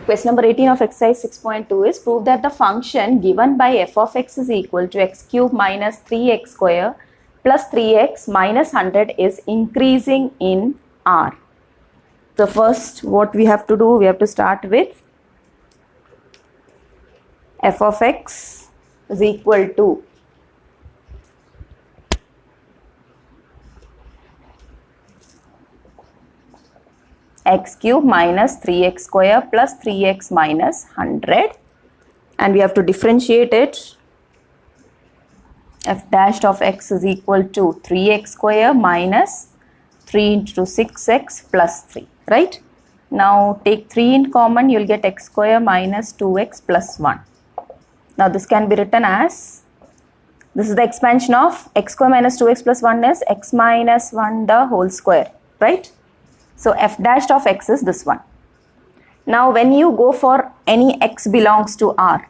Question number 18 of exercise 6.2 is prove that the function given by f of x is equal to x cube minus 3x square plus 3x minus 100 is increasing in R. So first what we have to do, we have to start with f of x is equal to x cube minus 3x square plus 3x minus 100, and we have to differentiate it. F dash of x is equal to 3x square minus 3 into 6x plus 3, right? Now take 3 in common, you will get x square minus 2x plus 1. Now this can be written as, this is the expansion of x square minus 2x plus 1 is x minus 1 the whole square, right? So f dash of x is this one. Now when you go for any x belongs to R,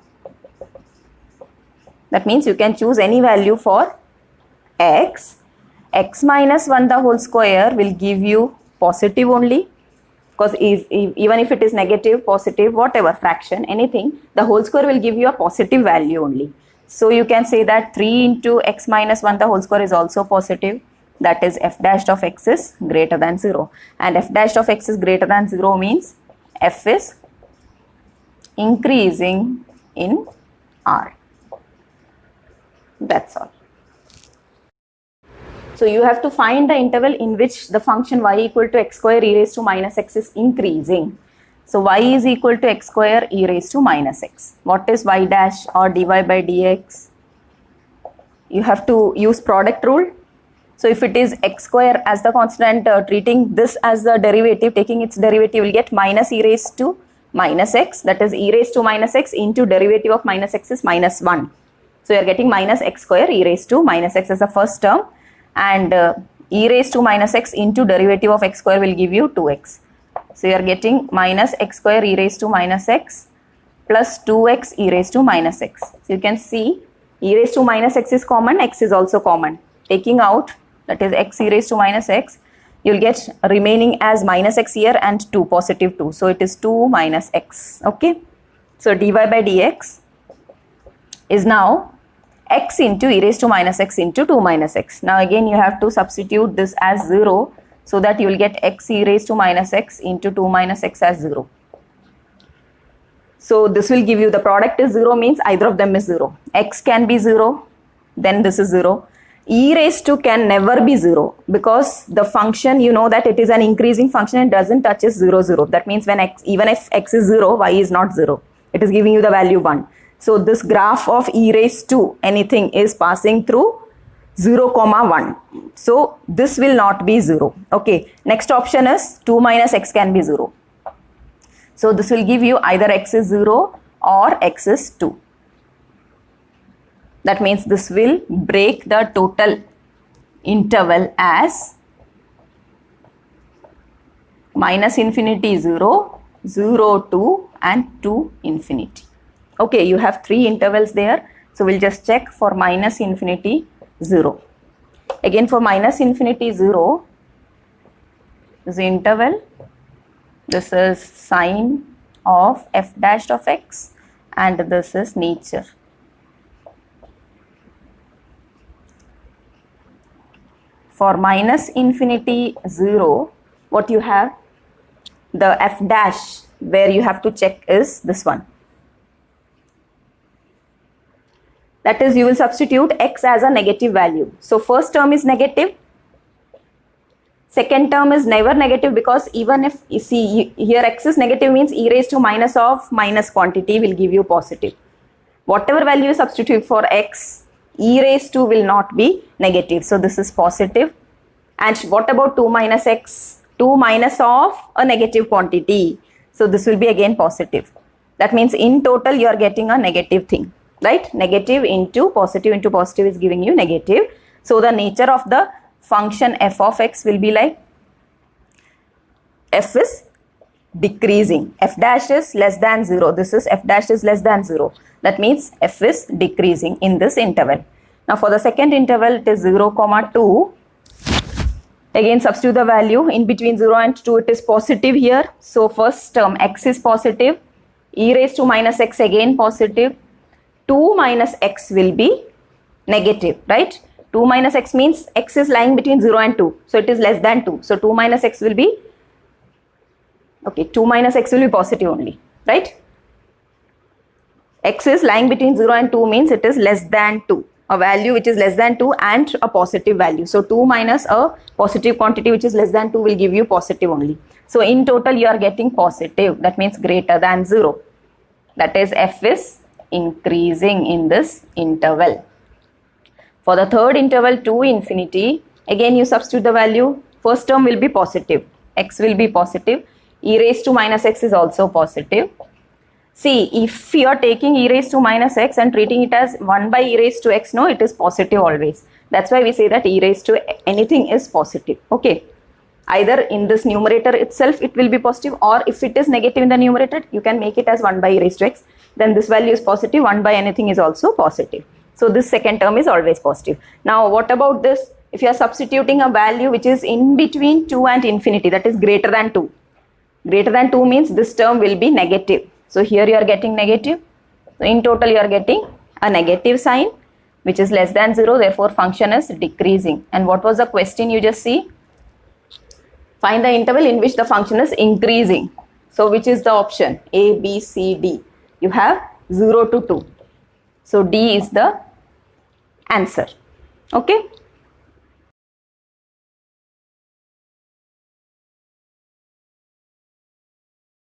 that means you can choose any value for x. X minus 1 the whole square will give you positive only, because even if it is negative, positive, whatever fraction, anything, the whole square will give you a positive value only. So you can say that 3 into x minus 1 the whole square is also positive. That is f dash of x is greater than 0. And f dash of x is greater than 0 means f is increasing in R. That's all. So you have to find the interval in which the function y equal to x square e raised to minus x is increasing. So y is equal to x square e raised to minus x. What is y dash or dy by dx? You have to use product rule. So if it is x square as the constant, treating this as the derivative, taking its derivative, you will get minus e raised to minus x, that is e raised to minus x into derivative of minus x is minus 1. So you are getting minus x square e raised to minus x as the first term, and e raised to minus x into derivative of x square will give you 2x. So you are getting minus x square e raised to minus x plus 2x e raised to minus x. So you can see e raised to minus x is common, x is also common. Taking out, that is x e raised to minus x, you will get remaining as minus x here and 2 positive 2. So it is 2 minus x. Okay. So dy by dx is now x into e raised to minus x into 2 minus x. Now again you have to substitute this as 0 so that you will get x e raised to minus x into 2 minus x as 0. So this will give you, the product is 0 means either of them is 0. X can be 0, then this is 0. E raised to can never be 0 because the function, you know that it is an increasing function and doesn't touches 0, 0. That means when x, even if x is 0, y is not 0. It is giving you the value 1. So this graph of e raised to anything is passing through 0, 1. So this will not be 0. Okay. Next option is 2 minus x can be 0. So this will give you either x is 0 or x is 2. That means this will break the total interval as minus infinity 0, 0 2 and 2 infinity. Okay, you have 3 intervals there. So we'll just check for minus infinity 0. Again for minus infinity 0, this is the interval. This is sign of f dash of x and this is nature. For minus infinity 0, what you have, the f dash where you have to check is this one. That is, you will substitute x as a negative value. So first term is negative. Second term is never negative because even if you see here x is negative means e raised to minus of minus quantity will give you positive. Whatever value you substitute for x, e raised to will not be negative. So this is positive. And what about 2 minus x? 2 minus of a negative quantity. So this will be again positive. That means in total you are getting a negative thing, right? Negative into positive is giving you negative. So the nature of the function f of x will be like f is decreasing. F dash is less than 0. This is f dash is less than 0. That means f is decreasing in this interval. Now for the second interval, it is 0, 2. Again substitute the value in between 0 and 2, it is positive here. So first term x is positive, e raised to minus x again positive, 2 minus x will be negative, right? 2 minus x means x is lying between 0 and 2, so it is less than 2. So 2 minus x will be, okay, 2 minus x will be positive only, right? X is lying between 0 and 2 means it is less than 2, a value which is less than 2 and a positive value. So 2 minus a positive quantity which is less than 2 will give you positive only. So in total you are getting positive, that means greater than 0. That is f is increasing in this interval. For the third interval to infinity, again you substitute the value. First term will be positive, x will be positive, e raised to minus x is also positive. See, if you are taking e raised to minus x and treating it as 1 by e raised to x, no, it is positive always. That's why we say that e raised to anything is positive, okay. Either in this numerator itself it will be positive, or if it is negative in the numerator, you can make it as 1 by e raised to x. Then this value is positive, 1 by anything is also positive. So this second term is always positive. Now what about this? If you are substituting a value which is in between 2 and infinity, that is greater than 2. Greater than 2 means this term will be negative. So here you are getting negative. So in total you are getting a negative sign which is less than 0. Therefore function is decreasing. And what was the question you just see? Find the interval in which the function is increasing. So which is the option? A, B, C, D. You have 0 to 2. So D is the answer. Okay.